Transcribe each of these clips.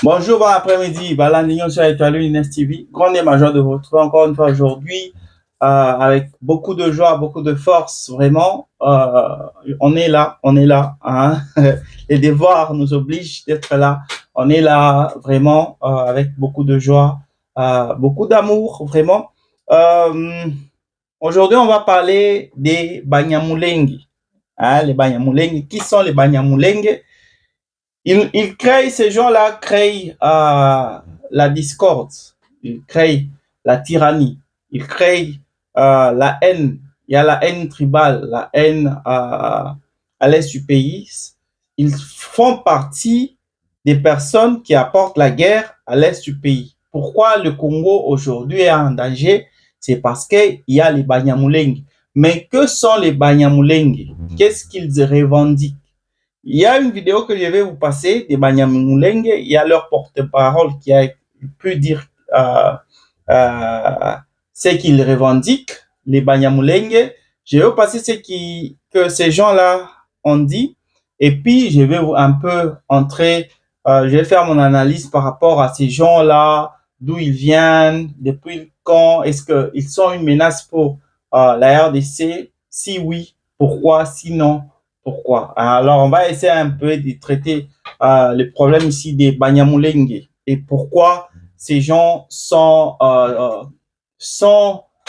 Bonjour, bon après-midi. Balan sur Étoile Inès TV. Grand et majeur de vous retrouver encore une fois aujourd'hui avec beaucoup de joie, beaucoup de force. Vraiment, on est là. Hein. Les devoirs nous obligent d'être là. On est là vraiment avec beaucoup de joie, beaucoup d'amour, vraiment. Aujourd'hui, on va parler des Banyamulenge. Hein, les Banyamulenge. Qui sont les Banyamulenge? Ces gens-là créent la discorde, ils créent la tyrannie, ils créent la haine. Il y a la haine tribale, la haine à l'est du pays. Ils font partie des personnes qui apportent la guerre à l'est du pays. Pourquoi le Congo aujourd'hui est en danger? C'est parce qu'il y a les Banyamulenge. Mais que sont les Banyamulenge? Qu'est-ce qu'ils revendiquent? Il y a une vidéo que je vais vous passer des Banyamulenge. Il y a leur porte-parole qui a pu dire ce qu'ils revendiquent, les Banyamulenge. Je vais vous passer que ces gens-là ont dit. Et puis, je vais un peu entrer, je vais faire mon analyse par rapport à ces gens-là, d'où ils viennent, depuis quand, est-ce qu'ils sont une menace pour la RDC? Si oui, pourquoi? Sinon, pourquoi? Alors, on va essayer un peu de traiter le problème ici des Banyamulenge et pourquoi ces gens sont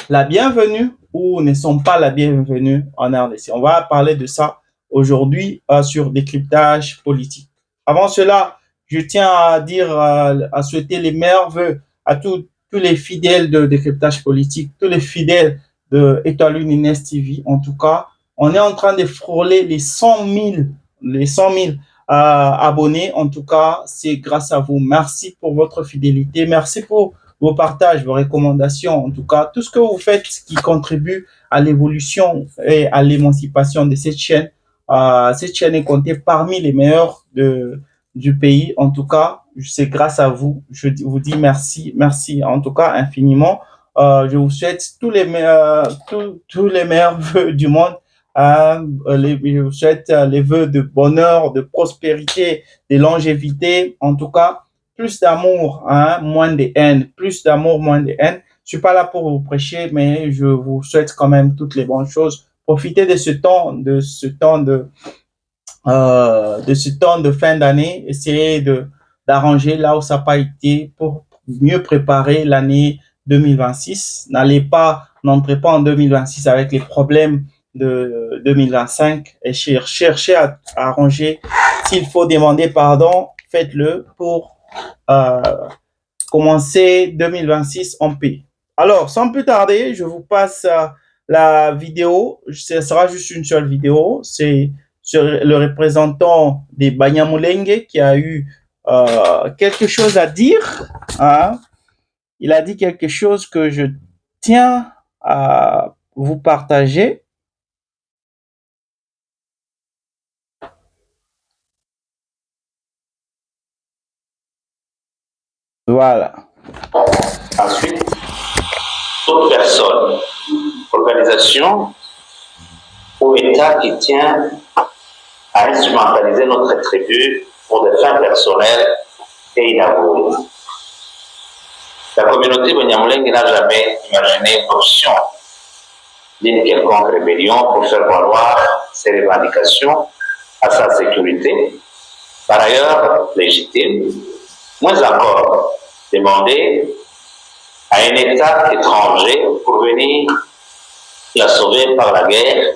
la bienvenue ou ne sont pas la bienvenue en RDC. On va parler de ça aujourd'hui sur décryptage politique. Avant cela, je tiens à dire, à souhaiter les meilleurs vœux à tous les fidèles de décryptage politique, tous les fidèles de Étoile Inès TV, en tout cas. On est en train de frôler les 100 000 abonnés. En tout cas, c'est grâce à vous. Merci pour votre fidélité. Merci pour vos partages, vos recommandations. En tout cas, tout ce que vous faites qui contribue à l'évolution et à l'émancipation de cette chaîne. Cette chaîne est comptée parmi les meilleures du pays. En tout cas, c'est grâce à vous. Je vous dis merci, merci en tout cas infiniment. Je vous souhaite tous les meilleurs vœux du monde. Je vous souhaite les vœux de bonheur, de prospérité, de longévité. En tout cas, plus d'amour, hein, moins de haine. Plus d'amour, moins de haine. Je suis pas là pour vous prêcher, mais je vous souhaite quand même toutes les bonnes choses. Profitez de ce temps, de ce temps de fin d'année. Essayez d'arranger là où ça n'a pas été pour mieux préparer l'année 2026. N'entrez pas en 2026 avec les problèmes de 2025 et cherchez à arranger. S'il faut demander pardon, faites-le pour commencer 2026 en paix. Alors, sans plus tarder, je vous passe la vidéo. Ce sera juste une seule vidéo. C'est sur le représentant des Banyamulenge qui a eu quelque chose à dire. Hein. Il a dit quelque chose que je tiens à vous partager. Voilà. Ensuite, toute personne, organisation ou État qui tient à instrumentaliser notre tribu pour des fins personnelles et inavouées. La communauté Banyamulenge n'a jamais imaginé l'option d'une quelconque rébellion pour faire valoir ses revendications à sa sécurité, par ailleurs légitime, moins encore demander à un État étranger pour venir la sauver par la guerre,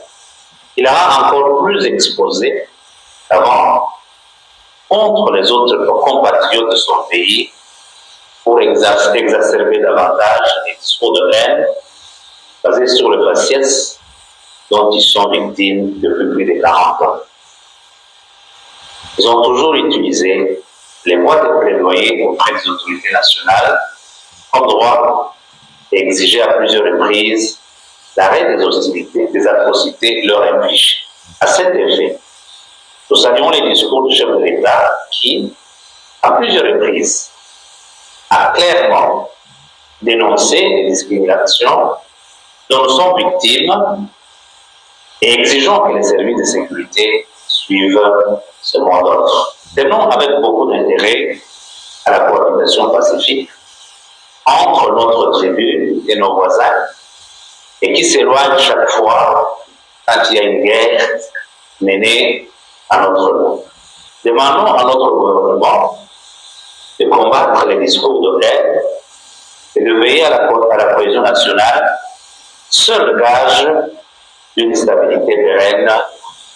il la encore plus exposé qu'avant contre les autres compatriotes de son pays pour exacerber davantage les discours de haine basés sur le faciès dont ils sont victimes depuis plus de 40 ans. Ils ont toujours utilisé les voies de plaidoyer auprès des autorités nationales comme son droit et exigé à plusieurs reprises l'arrêt des hostilités, des atrocités leur infligées. À cet effet, nous saluons les discours du chef de l'État qui, à plusieurs reprises, a clairement dénoncé les discriminations dont nous sommes victimes et exigeons que les services de sécurité suivent ce mot d'ordre. Tenons avec beaucoup d'intérêt à la cohabitation pacifique entre notre tribu et nos voisins et qui s'éloigne chaque fois quand il y a une guerre menée à notre nom. Demandons à notre gouvernement de combattre les discours de haine et de veiller à la cohésion nationale, seul gage d'une stabilité pérenne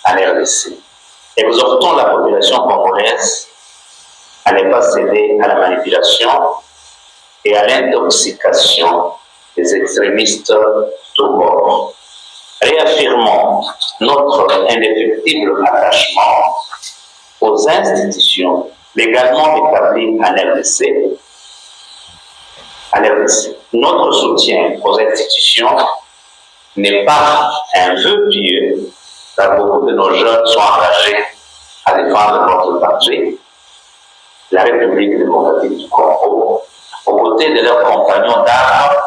en RDC. Exhortons la population congolaise à ne pas céder à la manipulation et à l'intoxication des extrémistes tout bord. Réaffirmons notre indéfectible attachement aux institutions légalement établies en RDC. Notre soutien aux institutions n'est pas un vœu pieux, car beaucoup de nos jeunes sont engagés à défendre notre patrie, la République démocratique du Congo, aux côtés de leurs compagnons d'armes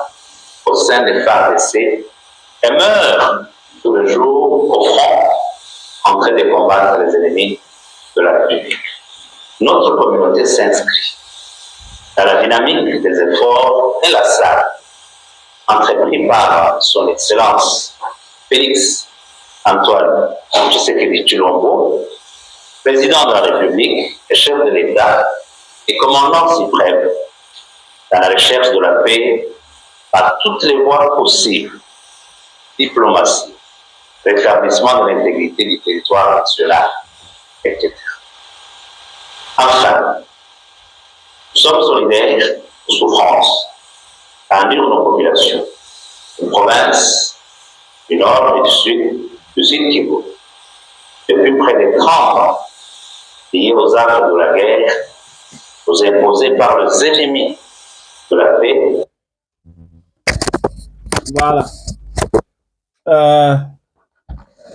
au sein des FARDC, et meurent tous les jours au front en train de combattre les ennemis de la République. Notre communauté s'inscrit dans la dynamique des efforts inlassables entrepris par son Excellence Félix Antoine Tshisekedi Tshilombo, président de la République et chef de l'État et commandant suprême dans la recherche de la paix par toutes les voies possibles, diplomatie, rétablissement de l'intégrité du territoire national, etc. Enfin, nous sommes solidaires aux souffrances endues nos populations, des provinces du Nord et du Sud Kivu, depuis près de 30 ans, liées aux actes de la guerre, aux imposés par les ennemis de la paix. Voilà.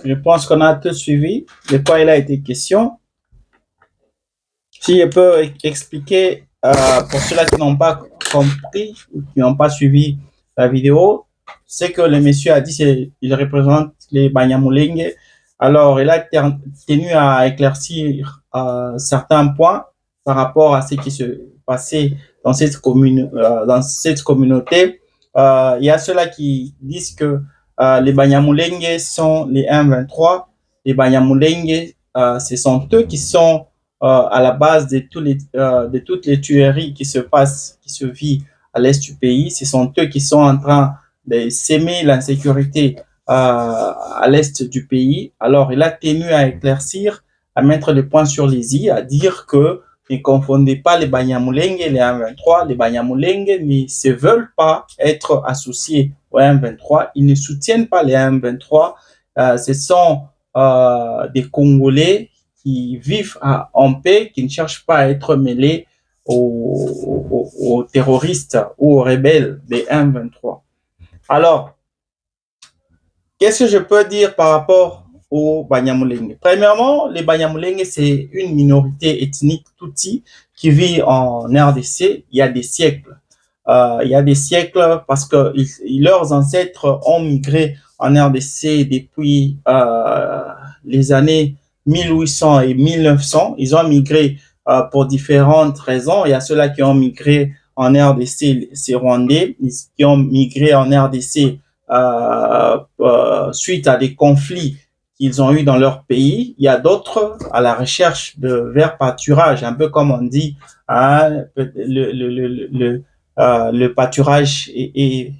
Je pense qu'on a tout suivi de quoi il a été question. Si je peux expliquer pour ceux-là qui n'ont pas compris ou qui n'ont pas suivi la vidéo, c'est que le monsieur a dit qu'il représente les Banyamulenge. Alors, il a tenu à éclaircir certains points par rapport à ce qui se passait dans cette communauté. Il y a ceux-là qui disent que les Banyamulenge sont les 1-23. Les Banyamulenge, ce sont eux qui sont à la base de toutes les tueries qui se vivent à l'est du pays. Ce sont eux qui sont en train de s'aimer l'insécurité à l'est du pays. Alors, il a tenu à éclaircir, à mettre le point sur les i, à dire que ne confondez pas les Banyamulenge et les 1-23. Les Banyamulenge ne se veulent pas être associés aux 1-23. Ils ne soutiennent pas les 1-23. Ce sont des Congolais qui vivent en paix, qui ne cherchent pas à être mêlés aux terroristes ou aux rebelles des 1-23. Alors, qu'est-ce que je peux dire par rapport aux Banyamulenge? Premièrement, les Banyamulenge, c'est une minorité ethnique Tutsi qui vit en RDC il y a des siècles. Il y a des siècles parce que leurs ancêtres ont migré en RDC depuis les années 1800 et 1900. Ils ont migré pour différentes raisons. Il y a ceux-là qui ont migré en RDC, c'est Rwandais, qui ont migré en RDC suite à des conflits qu'ils ont eu dans leur pays. Il y a d'autres à la recherche de vers pâturage, un peu comme on dit, hein, le pâturage et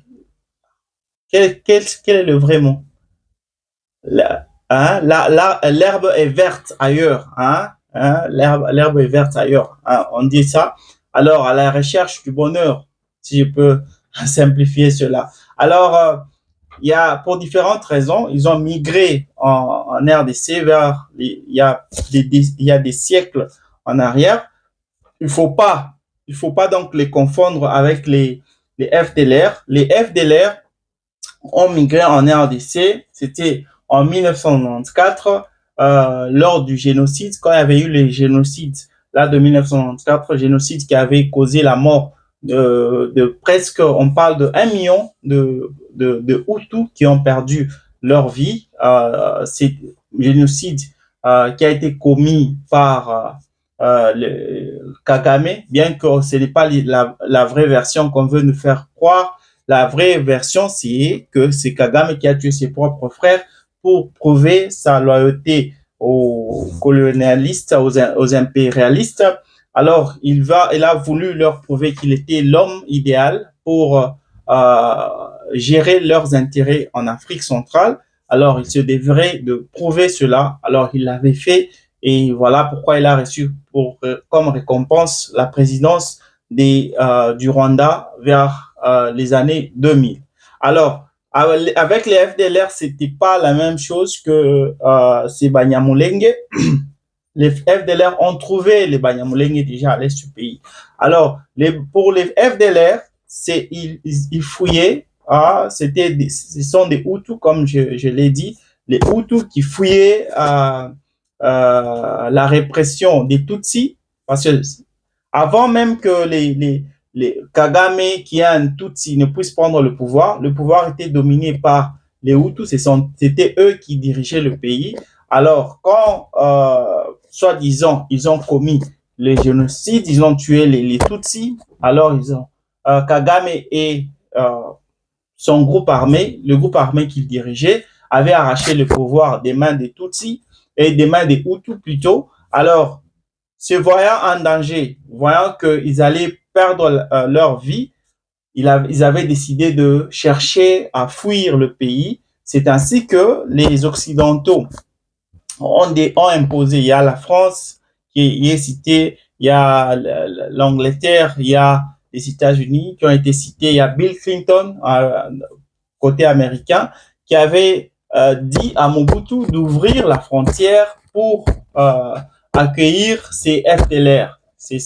quel est le vrai mot? L'herbe est verte ailleurs, l'herbe est verte ailleurs, on dit ça. Alors, à la recherche du bonheur, si je peux simplifier cela. Alors, il y a, pour différentes raisons, ils ont migré en RDC vers, il y a des siècles en arrière. Il faut pas donc les confondre avec les les FDLR. Les FDLR ont migré en RDC, c'était en 1994, lors du génocide, quand il y avait eu les génocides là, de 1994, génocide qui avait causé la mort de presque, on parle de 1 million de Hutus qui ont perdu leur vie. C'est un génocide qui a été commis par Kagame, bien que ce n'est pas la vraie version qu'on veut nous faire croire. La vraie version, c'est que c'est Kagame qui a tué ses propres frères pour prouver sa loyauté aux colonialistes, aux impérialistes. Alors, il a voulu leur prouver qu'il était l'homme idéal pour gérer leurs intérêts en Afrique centrale. Alors, il se devrait de prouver cela. Alors, il l'avait fait et voilà pourquoi il a reçu comme récompense la présidence du Rwanda vers les années 2000. Alors, avec les FDLR, c'était pas la même chose que ces Banyamulenge. Les FDLR ont trouvé les Banyamulenge déjà à l'est du pays. Alors, pour les FDLR, ils fouillaient. Ce sont des Hutus, comme je l'ai dit, les Hutus qui fouillaient la répression des Tutsis, parce que avant même que les Kagame, qui est un Tutsi, ne puisse prendre le pouvoir était dominé par les Hutus, c'était eux qui dirigeaient le pays. Alors, quand, soi-disant, ils ont commis le génocide, ils ont tué les Tutsis, alors Kagame et son groupe armé, le groupe armé qu'il dirigeait, avait arraché le pouvoir des mains des Tutsis et des mains des Hutus plutôt. Alors, se voyant en danger, voyant qu'ils allaient perdre leur vie, ils avaient décidé de chercher à fuir le pays. C'est ainsi que les Occidentaux ont imposé. Il y a la France qui est citée, il y a l'Angleterre, il y a les États-Unis qui ont été cités, il y a Bill Clinton, côté américain, qui avait dit à Mobutu d'ouvrir la frontière pour accueillir ces FDLR, ces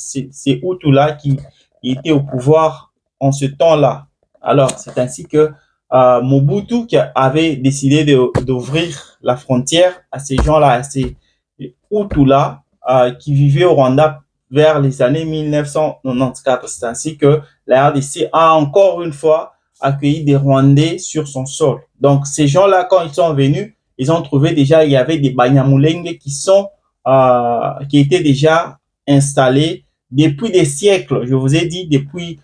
Hutus-là qui étaient au pouvoir en ce temps-là. Alors, c'est ainsi que Mobutu qui avait décidé d'ouvrir la frontière à ces gens-là, à ces Hutus-là qui vivaient au Rwanda vers les années 1994. C'est ainsi que la RDC a encore une fois accueilli des Rwandais sur son sol. Donc, ces gens-là, quand ils sont venus, ils ont trouvé déjà, il y avait des Banyamulenge qui étaient déjà installés depuis des siècles. Je vous ai dit, depuis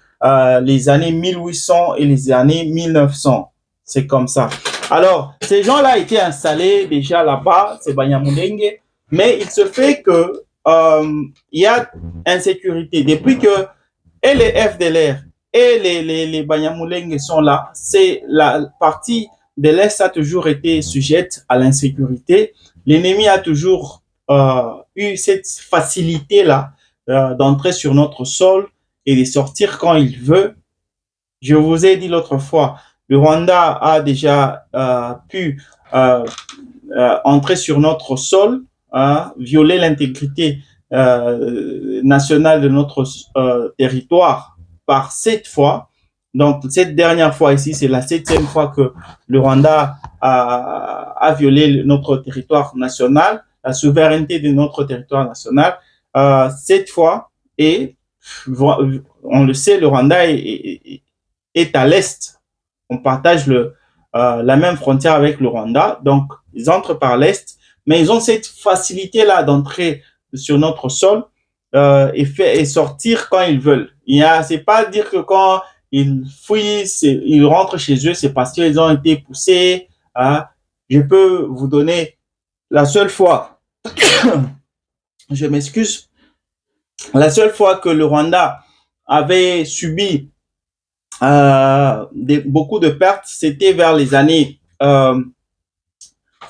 les années 1800 et les années 1900. C'est comme ça. Alors, ces gens-là étaient installés déjà là-bas, ces Banyamulenge, mais il se fait que il y a insécurité. Depuis que et les FDLR et les Banyamulenge sont là, c'est la partie de l'Est a toujours été sujette à l'insécurité. L'ennemi a toujours eu cette facilité-là d'entrer sur notre sol et de sortir quand il veut. Je vous ai dit l'autre fois, le Rwanda a déjà pu entrer sur notre sol, violer l'intégrité nationale de notre territoire par 7 fois. Donc, cette dernière fois ici, c'est la 7e fois que le Rwanda a violé notre territoire national, la souveraineté de notre territoire national, 7 fois. Et on le sait, le Rwanda est à l'est. On partage la même frontière avec le Rwanda. Donc, ils entrent par l'est, mais ils ont cette facilité-là d'entrer sur notre sol et sortir quand ils veulent. C'est pas dire que quand ils fuient, ils rentrent chez eux, c'est parce qu'ils ont été poussés. Je peux vous donner la seule fois, je m'excuse, la seule fois que le Rwanda avait subi beaucoup de pertes, c'était vers les années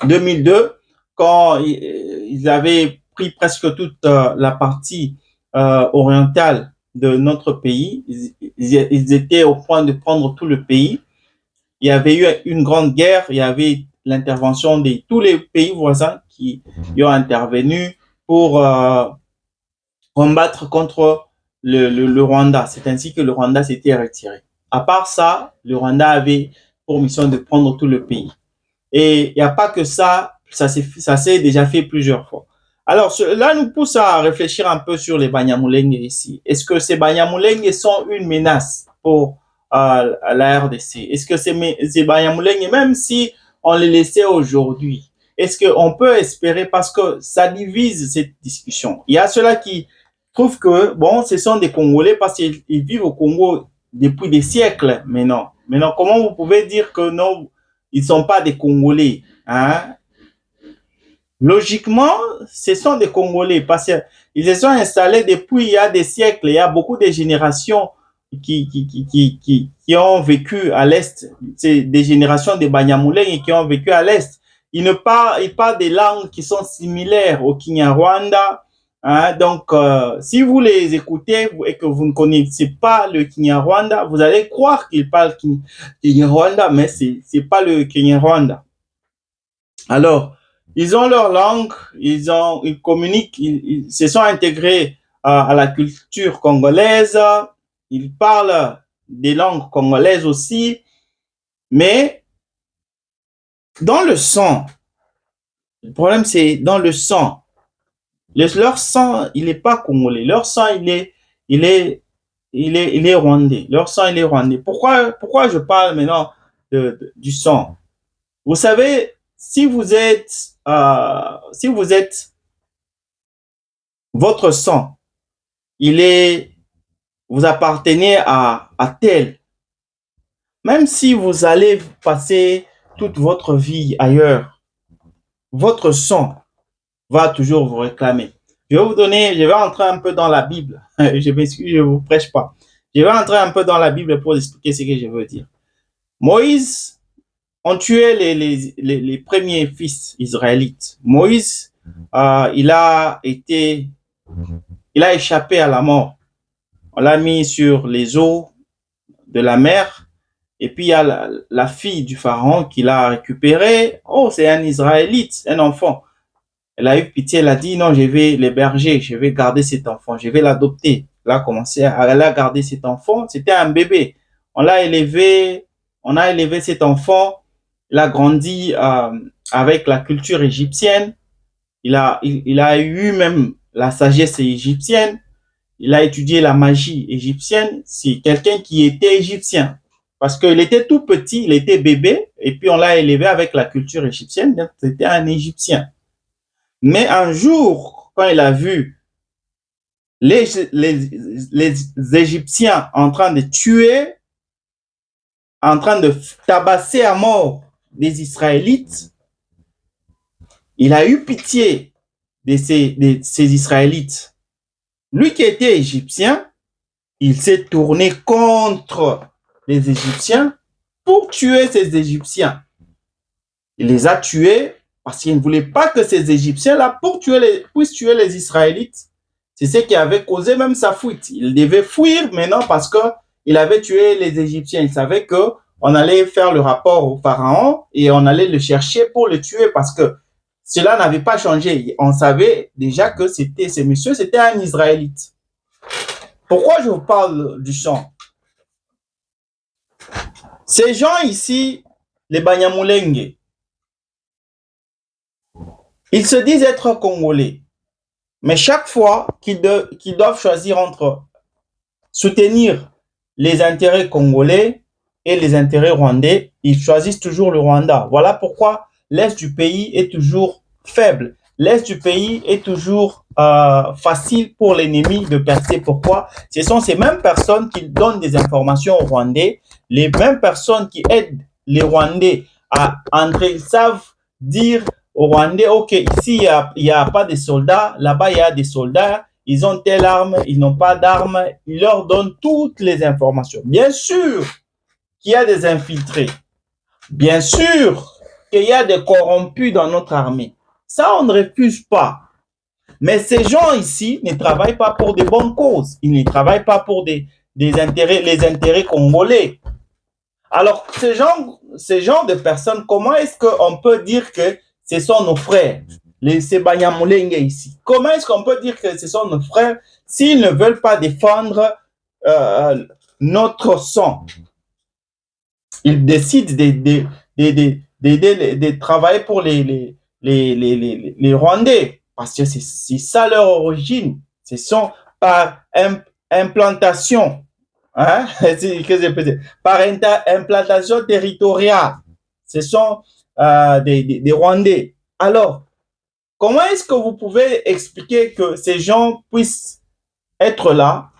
2002, quand ils avaient pris presque toute la partie orientale de notre pays. Ils étaient au point de prendre tout le pays. Il y avait eu une grande guerre, il y avait l'intervention de tous les pays voisins qui ont intervenu pour combattre contre le Rwanda. C'est ainsi que le Rwanda s'était retiré. À part ça, le Rwanda avait pour mission de prendre tout le pays. Et il n'y a pas que ça s'est déjà fait plusieurs fois. Alors, cela nous pousse à réfléchir un peu sur les Banyamulenge ici. Est-ce que ces Banyamulenge sont une menace pour la RDC? Est-ce que ces Banyamulenge, même si on les laissait aujourd'hui, est-ce qu'on peut espérer, parce que ça divise cette discussion. Il y a ceux-là qui trouvent que, bon, ce sont des Congolais parce qu'ils vivent au Congo depuis des siècles maintenant. Maintenant, comment vous pouvez dire que non, ils ne sont pas des Congolais, hein? Logiquement, ce sont des Congolais parce qu'ils se sont installés depuis il y a des siècles. Il y a beaucoup de générations qui ont vécu à l'Est. C'est des générations de Banyamulenge qui ont vécu à l'Est. Ils parlent des langues qui sont similaires au Kinyarwanda. Hein? Donc, si vous les écoutez et que vous ne connaissez pas le Kinyarwanda, vous allez croire qu'ils parlent Kinyarwanda, mais c'est pas le Kinyarwanda. Alors, ils ont leur langue, ils communiquent, ils se sont intégrés à la culture congolaise, ils parlent des langues congolaises aussi, mais dans le sang, le problème c'est dans le sang. Leur sang, il n'est pas congolais, leur sang, il est rwandais. Leur sang, il est rwandais. Pourquoi je parle maintenant du sang? Vous savez, si vous êtes votre sang, vous appartenez à tel, même si vous allez passer toute votre vie ailleurs, votre sang va toujours vous réclamer. Je vais entrer un peu dans la Bible. Je m'excuse, je vous prêche pas. Je vais entrer un peu dans la Bible pour expliquer ce que je veux dire. Moïse, on tuait les premiers fils israélites. Moïse, il a échappé à la mort. On l'a mis sur les eaux de la mer. Et puis, il y a la fille du pharaon qui l'a récupéré. Oh, c'est un Israélite, un enfant. Elle a eu pitié, elle a dit, non, je vais l'héberger, je vais garder cet enfant, je vais l'adopter. Elle a gardé cet enfant. C'était un bébé. On a élevé cet enfant. Il a grandi avec la culture égyptienne. Il a eu même la sagesse égyptienne. Il a étudié la magie égyptienne. C'est quelqu'un qui était égyptien. Parce qu'il était tout petit, il était bébé, et puis on l'a élevé avec la culture égyptienne, donc c'était un Égyptien. Mais un jour, quand il a vu les Égyptiens en train de tuer, en train de tabasser à mort les Israélites, il a eu pitié de ces Israélites. Lui qui était égyptien, il s'est tourné contre les Égyptiens pour tuer ces Égyptiens. Il les a tués parce qu'il ne voulait pas que ces Égyptiens-là puissent tuer les Israélites. C'est ce qui avait causé même sa fuite. Il devait fuir maintenant parce qu'il avait tué les Égyptiens. Il savait qu'on allait faire le rapport au pharaon et on allait le chercher pour le tuer parce que cela n'avait pas changé. On savait déjà que ce monsieur, c'était un Israélite. Pourquoi je vous parle du sang? Ces gens ici, les Banyamulenge, ils se disent être Congolais. Mais chaque fois qu'ils doivent choisir entre soutenir les intérêts congolais et les intérêts rwandais, ils choisissent toujours le Rwanda. Voilà pourquoi l'Est du pays est toujours faible. L'Est du pays est toujours facile pour l'ennemi de percer. Pourquoi? Ce sont ces mêmes personnes qui donnent des informations aux Rwandais, les mêmes personnes qui aident les Rwandais à entrer. Ils savent dire aux Rwandais, ok, ici, il n'y a pas de soldats, là-bas, il y a des soldats, ils ont telle arme, ils n'ont pas d'armes, ils leur donnent toutes les informations. Bien sûr qu'il y a des infiltrés, bien sûr qu'il y a des corrompus dans notre armée. Ça, on ne refuse pas. Mais ces gens ici ne travaillent pas pour de bonnes causes. Ils ne travaillent pas pour les intérêts congolais. Alors, ces gens de personnes, comment est-ce qu'on peut dire que ce sont nos frères, ces Banyamulenge ici? Comment est-ce qu'on peut dire que ce sont nos frères s'ils ne veulent pas défendre notre sang? Ils décident de travailler pour les Rwandais parce que c'est ça leur origine. Ce sont par implantation, hein, par implantation territoriale. Ce sont des Rwandais. Alors, comment est-ce que vous pouvez expliquer que ces gens puissent être là,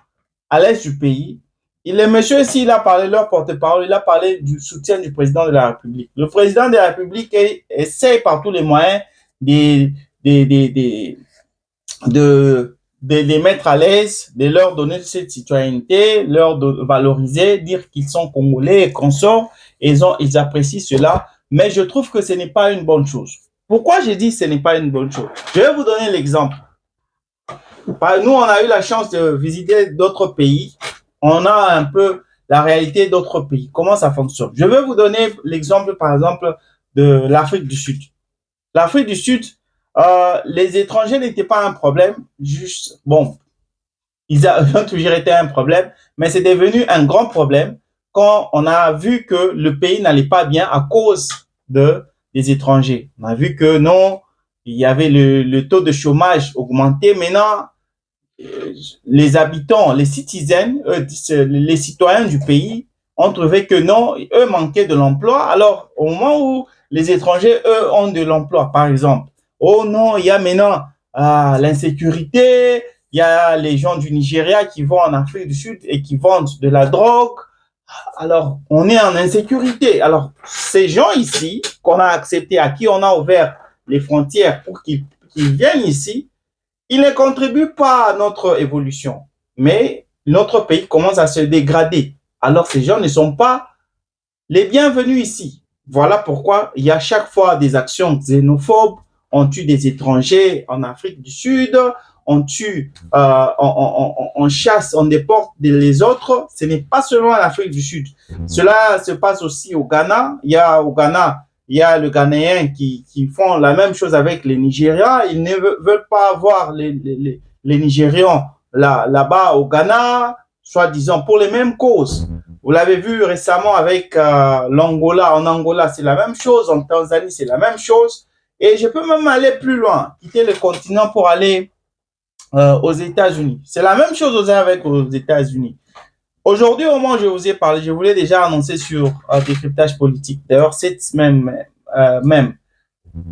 à l'est du pays? Le monsieur, s'il a parlé, leur porte-parole, il a parlé du soutien du président de la République. Le président de la République essaie par tous les moyens de, de, de, de les mettre à l'aise, de leur donner cette citoyenneté, valoriser, dire qu'ils sont congolais et consorts, et ils apprécient cela. Mais je trouve que ce n'est pas une bonne chose. Pourquoi j'ai dit que ce n'est pas une bonne chose? Je vais vous donner l'exemple. Nous, on a eu la chance de visiter d'autres pays. On a un peu la réalité d'autres pays. Comment ça fonctionne? Je vais vous donner l'exemple, par exemple, de l'Afrique du Sud. L'Afrique du Sud, les étrangers n'étaient pas un problème. Juste, bon, ils ont toujours été un problème, mais c'est devenu un grand problème quand on a vu que le pays n'allait pas bien à cause des étrangers. On a vu que non, il y avait le taux de chômage augmenté. Maintenant, les habitants, les citizens, les citoyens du pays ont trouvé que non, eux manquaient de l'emploi. Alors, au moment où les étrangers, eux, ont de l'emploi, par exemple, oh non, il y a maintenant l'insécurité, il y a les gens du Nigeria qui vont en Afrique du Sud et qui vendent de la drogue. Alors, on est en insécurité. Alors, ces gens ici, qu'on a acceptés, à qui on a ouvert les frontières pour qu'ils viennent ici, ils ne contribuent pas à notre évolution. Mais notre pays commence à se dégrader. Alors, ces gens ne sont pas les bienvenus ici. Voilà pourquoi il y a chaque fois des actions xénophobes. On tue des étrangers en Afrique du Sud, on tue, on chasse, on déporte les autres. Ce n'est pas seulement en Afrique du Sud. Cela se passe aussi au Ghana. Au Ghana, il y a le Ghanéen qui font la même chose avec les Nigérians. Ils ne veulent pas avoir les Nigérians là-bas au Ghana, soi-disant pour les mêmes causes. Vous l'avez vu récemment avec l'Angola. En Angola, c'est la même chose. En Tanzanie, c'est la même chose. Et je peux même aller plus loin, quitter le continent pour aller aux États-Unis. C'est la même chose avec aux États-Unis. Aujourd'hui, au moment où je vous ai parlé, je voulais déjà annoncer sur décryptage politique. D'ailleurs, cette même.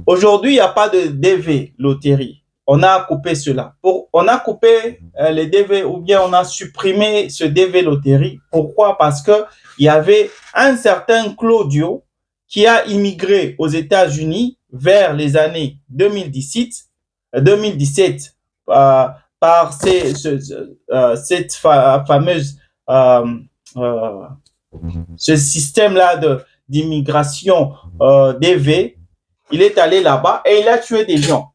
Aujourd'hui, il n'y a pas de DV loterie. On a coupé cela. On a coupé les DV ou bien on a supprimé ce DV loterie. Pourquoi? Parce que il y avait un certain Claudio qui a immigré aux États-Unis vers les années 2017 par cette fameuse ce système-là d'immigration DV. Il est allé là-bas et il a tué des gens.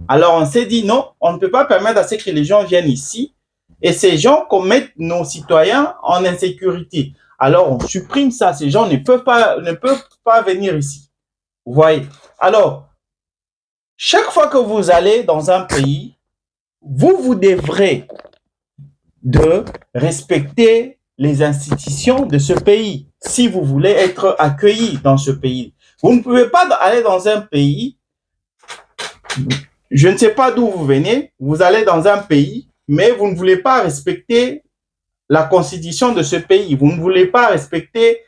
Alors on s'est dit non, on ne peut pas permettre à ce que les gens viennent ici et ces gens commettent nos citoyens en insécurité. Alors on supprime ça, ces gens ne peuvent pas venir ici. Vous voyez? Alors, chaque fois que vous allez dans un pays, vous devrez de respecter les institutions de ce pays si vous voulez être accueilli dans ce pays. Vous ne pouvez pas aller dans un pays, je ne sais pas d'où vous venez, vous allez dans un pays, mais vous ne voulez pas respecter la constitution de ce pays, vous ne voulez pas respecter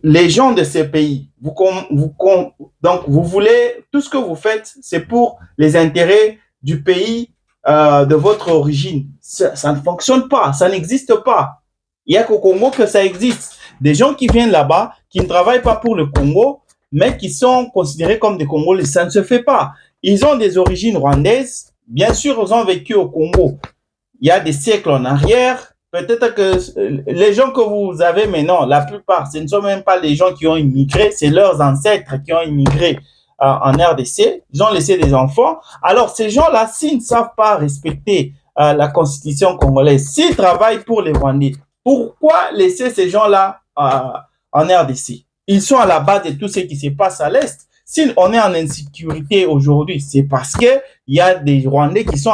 les gens de ces pays. Donc, vous voulez, tout ce que vous faites, c'est pour les intérêts du pays de votre origine. Ça ne fonctionne pas, ça n'existe pas. Il n'y a qu'au Congo que ça existe. Des gens qui viennent là-bas, qui ne travaillent pas pour le Congo, mais qui sont considérés comme des Congolais. Ça ne se fait pas. Ils ont des origines rwandaises. Bien sûr, ils ont vécu au Congo il y a des siècles en arrière. Peut-être que les gens que vous avez maintenant, la plupart, ce ne sont même pas les gens qui ont immigré, c'est leurs ancêtres qui ont immigré en RDC. Ils ont laissé des enfants. Alors, ces gens-là, s'ils ne savent pas respecter la constitution congolaise, s'ils travaillent pour les Rwandais, pourquoi laisser ces gens-là en RDC? Ils sont à la base de tout ce qui se passe à l'Est. Si on est en insécurité aujourd'hui, c'est parce qu'il y a des Rwandais qui sont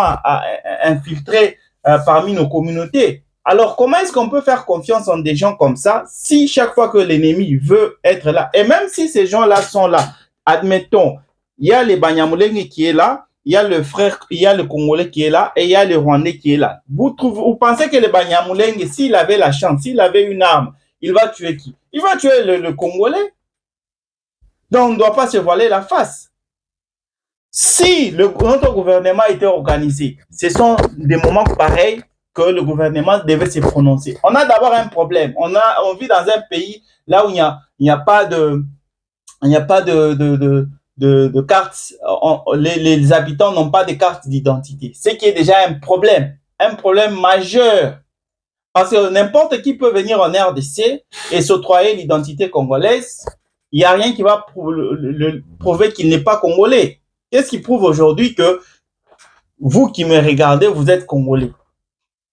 infiltrés parmi nos communautés. Alors, comment est-ce qu'on peut faire confiance en des gens comme ça si chaque fois que l'ennemi veut être là, et même si ces gens-là sont là, admettons, il y a les Banyamulenge qui est là, il y a le frère, il y a le Congolais qui est là et il y a le Rwandais qui est là. Vous pensez que le Banyamulenge, s'il avait la chance, s'il avait une arme, il va tuer qui? Il va tuer le Congolais. Donc, on ne doit pas se voiler la face. Si notre gouvernement était organisé, ce sont des moments pareils que le gouvernement devait se prononcer. On a d'abord un problème. On vit dans un pays là où il n'y a pas de, il n'y a pas de cartes. Les habitants n'ont pas de carte d'identité. Ce qui est déjà un problème majeur. Parce que n'importe qui peut venir en RDC et s'octroyer l'identité congolaise. Il n'y a rien qui va prouver qu'il n'est pas congolais. Qu'est-ce qui prouve aujourd'hui que vous qui me regardez, vous êtes congolais?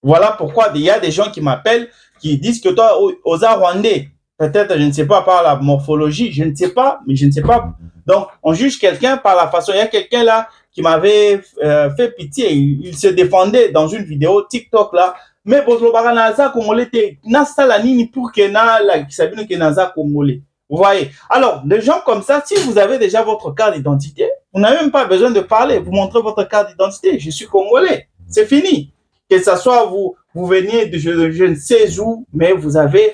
Voilà pourquoi il y a des gens qui m'appellent, qui disent que toi, aux Rwandais, peut-être, je ne sais pas, par la morphologie, je ne sais pas, mais je ne sais pas. Donc, on juge quelqu'un par la façon. Il y a quelqu'un là qui m'avait fait pitié. Il se défendait dans une vidéo TikTok là. Mais Bozlobara Naza Congolais, Nasta la nini pour que na la Sabine que Naza Congolais. Vous voyez? Alors, des gens comme ça, si vous avez déjà votre carte d'identité, vous n'avez même pas besoin de parler. Vous montrez votre carte d'identité. Je suis congolais. C'est fini. Que ce soit vous veniez de je ne sais où, mais vous avez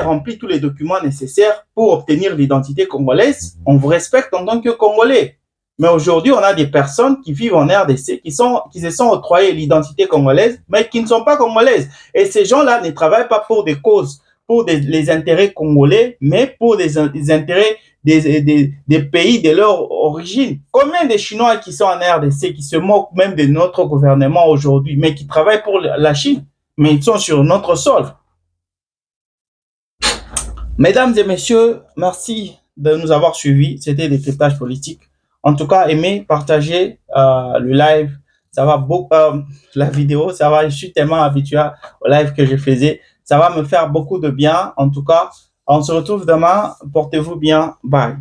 rempli tous les documents nécessaires pour obtenir l'identité congolaise. On vous respecte en tant que Congolais. Mais aujourd'hui, on a des personnes qui vivent en RDC, qui se sont octroyées l'identité congolaise, mais qui ne sont pas congolaises. Et ces gens-là ne travaillent pas pour des causes, pour les intérêts congolais, mais pour des intérêts des pays de leur origine. Combien de Chinois qui sont en RDC, qui se moquent même de notre gouvernement aujourd'hui, mais qui travaillent pour la Chine, mais ils sont sur notre sol. Mesdames et messieurs, merci de nous avoir suivis. C'était Décryptage politique. En tout cas, aimez, partagez le live. Ça va beaucoup, la vidéo, ça va, je suis tellement habitué au live que je faisais. Ça va me faire beaucoup de bien. En tout cas, on se retrouve demain. Portez-vous bien. Bye.